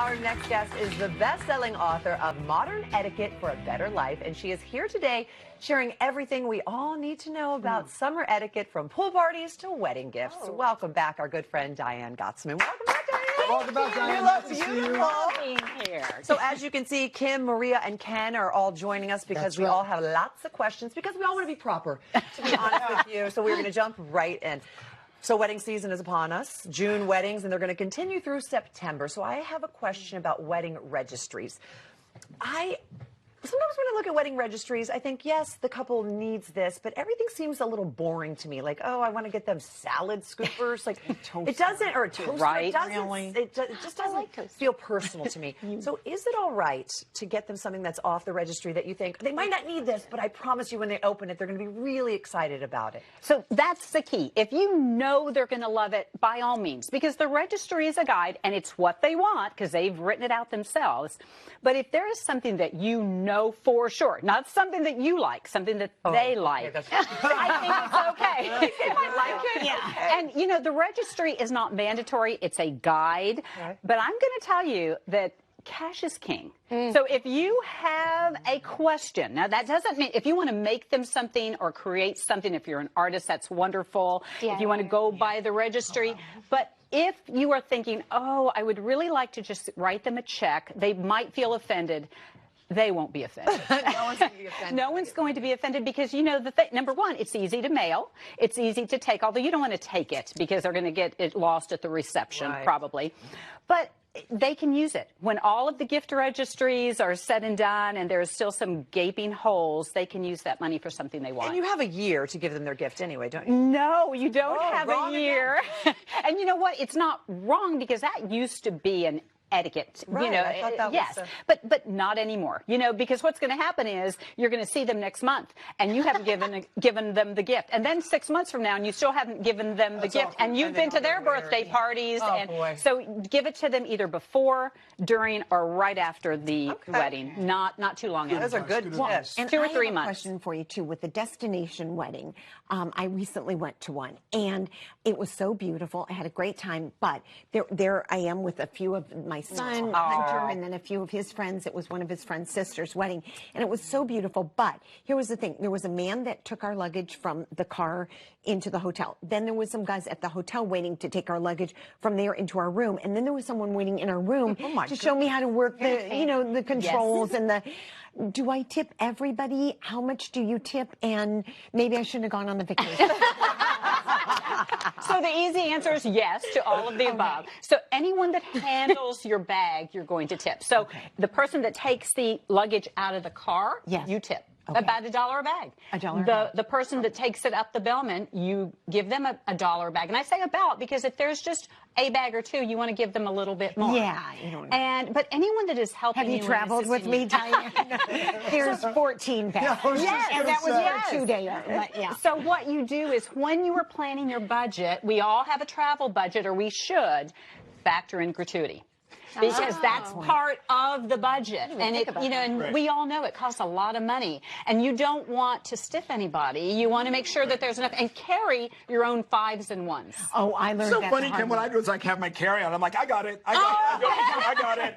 Our next guest is the best-selling author of Modern Etiquette for a Better Life, and she is here today sharing everything we all need to know about summer etiquette, from pool parties to wedding gifts. Welcome back, our good friend Diane Gottsman. Welcome back, Diane. Welcome back, Diane. You Nice look to see you. beautiful. Being here. So as you can see, Kim, Maria, and Ken are all joining us because That's we right. all have lots of questions, because we all want to be proper, to be honest with you. So we're going to jump right in. So wedding season is upon us, June weddings, and they're going to continue through September. So I have a question about wedding registries. Sometimes when I look at wedding registries, I think, yes, the couple needs this, but everything seems a little boring to me. Like, oh, I want to get them salad scoopers. Like, it doesn't, or a toaster. Right. It doesn't, Really? it just doesn't feel personal to me. So is it all right to get them something that's off the registry that you think, they might not need this, but I promise you when they open it, they're going to be really excited about it? So that's the key. If you know they're going to love it, by all means, because the registry is a guide and it's what they want because they've written it out themselves. But if there is something that you know for sure, not something that you like, something that they like, that's I think it's okay. They might like it. Yeah. Okay. And, you know, the registry is not mandatory. It's a guide. Okay. But I'm going to tell you that cash is king. So if you have a question, now that doesn't mean if you want to make them something or create something, if you're an artist, that's wonderful. If you want to go by the registry. But if you are thinking, oh, I would really like to just write them a check, they might feel offended. They won't be offended. No one's going to be offended. No one's going to be offended because, you know, number one, it's easy to mail. It's easy to take, although you don't want to take it because they're going to get it lost at the reception, Right. probably. But they can use it. When all of the gift registries are said and done and there's still some gaping holes, they can use that money for something they want. And you have a year to give them their gift anyway, don't you? No, you don't Oh, have wrong a year. And you know what? It's not wrong because that used to be an etiquette, Right, you know, I thought that was yes, but not anymore, you know, because what's going to happen is you're going to see them next month and you haven't given them the gift, and then 6 months from now and you still haven't given them the gift, and you've been to their birthday parties, and boy. so give it to them either before, during, or right after the wedding, not too long Those after. are good tips. And 2 or I 3 have a months. question for you too with the destination wedding. I recently went to one and it was so beautiful. I had a great time, but there I am with a few of my son, Hunter, and then a few of his friends. It was one of his friend's sister's wedding, and it was so beautiful. But here was the thing: there was a man that took our luggage from the car into the hotel. Then there was some guys at the hotel waiting to take our luggage from there into our room, and then there was someone waiting in our room to show me how to work the, you know, the controls and the. Do I tip everybody? How much do you tip? And maybe I shouldn't have gone on the vacation. So the easy answer is yes to all of the above. So anyone that handles your bag, you're going to tip. So the person that takes the luggage out of the car, you tip. About $1 a bag. $1 a bag. The person that takes it up the bellman, you give them a $1 bag. And I say about because if there's just a bag or two, you want to give them a little bit more. Yeah, you don't. But anyone that is helping Have you and traveled with assisting me, you- Diane? There's 14 bags. Yes, And that was yes. for 2 days. But yeah. So what you do is when you are planning your budget, we all have a travel budget, or we should factor in gratuity. Because that's part of the budget, and it, you know, and we all know it costs a lot of money, and you don't want to stiff anybody. You want to make sure that there's enough, and carry your own 5s and 1s. Oh, I learned So that funny, the hard Kim, what way. I do is like have my carry-on. I'm like, I got it. I got it.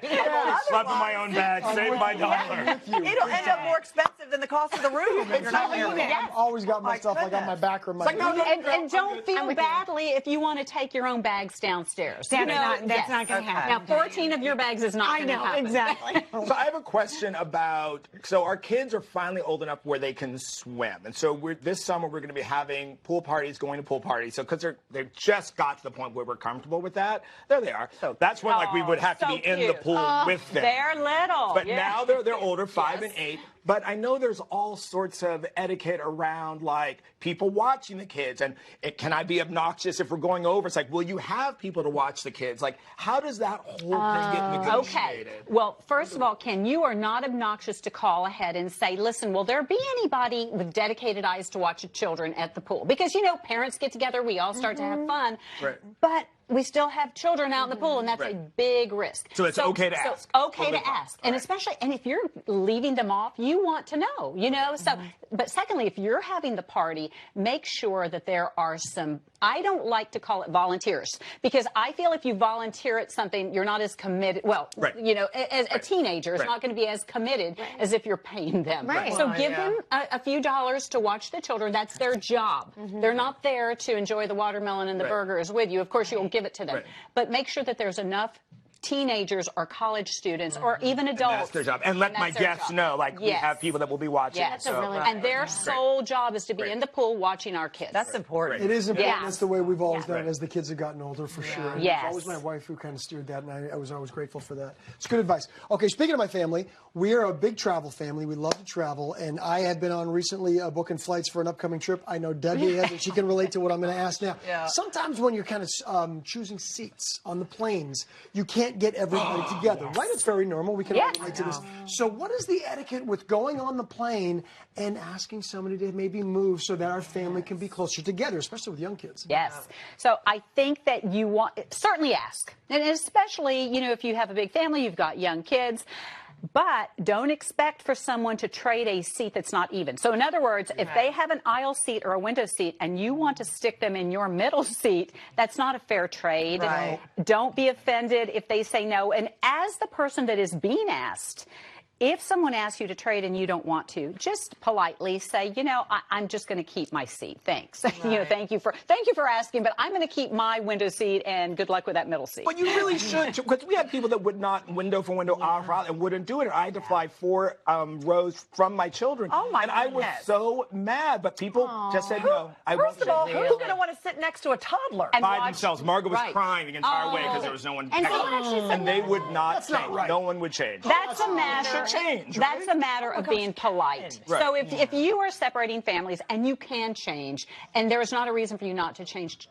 Slap in my own bag, save my dollar. It'll end up more expensive than the cost of the room if you're not careful. I've always got my stuff like on my back or my. It's like, no, And don't feel badly if you want to take your own bags downstairs. That's You know, not- that's not gonna happen. Now, 14 of your bags is not I going to know, happen. exactly. So I have a question about, so our kids are finally old enough where they can swim. And so this summer we're going to be having pool parties, going to pool parties. So because they've just got to the point where we're comfortable with that, there they are. So that's when like we would have to so be in the cute. pool with them. They're little. But yeah. now they're older, 5 and 8. But I know there's all sorts of etiquette around, like, people watching the kids. And can I be obnoxious if we're going over? It's like, will you have people to watch the kids? Like, how does that whole thing get negotiated? Okay. Well, first of all, Ken, you are not obnoxious to call ahead and say, listen, will there be anybody with dedicated eyes to watch children at the pool? Because, you know, parents get together, we all start to have fun. Right. But we still have children out in the pool, and that's a big risk. So it's okay to ask. Okay to ask. And especially, and if you're leaving them off, you want to know, you know? So, but secondly, if you're having the party, make sure that there are some, I don't like to call it volunteers, because I feel if you volunteer at something, you're not as committed. Well, you know, as a teenager, it's not going to be as committed as if you're paying them. So give them a few dollars to watch the children. That's their job. They're not there to enjoy the watermelon and the burgers with you. Of course, you'll give it to them. But make sure that there's enough teenagers or college students or even adults. And that's their job. And let my guests know, like, we have people that will be watching. And their sole job is to be in the pool watching our kids. That's important. It is important. That's the way we've always done it as the kids have gotten older, for sure. And Yes. It was always my wife who kind of steered that, and I was always grateful for that. It's good advice. Okay, speaking of my family, we are a big travel family. We love to travel, and I had been on recently booking flights for an upcoming trip. I know Debbie has, and she can relate to what I'm going to ask now. Sometimes when you're kind of choosing seats on the planes, you can't get everybody together, right? It's very normal. We can all relate to this. So what is the etiquette with going on the plane and asking somebody to maybe move so that our family can be closer together, especially with young kids? Yes. So I think that you want, certainly ask. And especially, you know, if you have a big family, you've got young kids. But don't expect for someone to trade a seat that's not even. So in other words, if they have an aisle seat or a window seat and you want to stick them in your middle seat, that's not a fair trade. Don't be offended if they say no. And as the person that is being asked, if someone asks you to trade and you don't want to, just politely say, you know, I'm just going to keep my seat. Thanks. You know, thank you for asking, but I'm going to keep my window seat, and good luck with that middle seat. But you really should, because we had people that would not window for window, aisle for aisle, and wouldn't do it. I had to fly 4 rows from my children. And I was so mad, but people just said no. First of all, who's going to want to sit next to a toddler? And by themselves. Margaret was crying the entire way because there was no one next to her. And they would not change. No one would change. That's a matter. That's a matter of being polite. So if you are separating families and you can change, and there is not a reason for you not to change,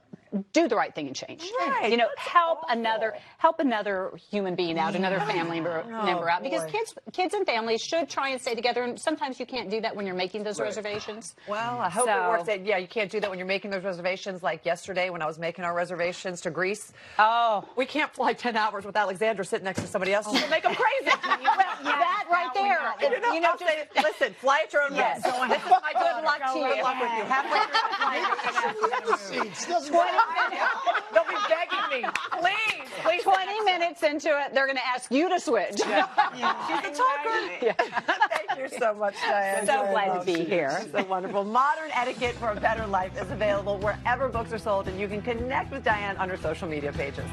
do the right thing and change. You know, help another human being out, another family member out, because kids and families should try and stay together. And sometimes you can't do that when you're making those reservations. Well, I hope it works. Yeah, you can't do that when you're making those reservations. Like yesterday when I was making our reservations to Greece. We can't fly 10 hours with Alexandra sitting next to somebody else. You'll make them crazy. That right there. You know, listen, fly at your own risk. This is my Good luck to you. Good luck with you. Halfway through the flight, they'll be begging me. Please. 20 minutes into it, they're going to ask you to switch. She's a talker. Thank you so much, Diane. So glad to be here. So wonderful. Modern Etiquette for a Better Life is available wherever books are sold, and you can connect with Diane on her social media pages.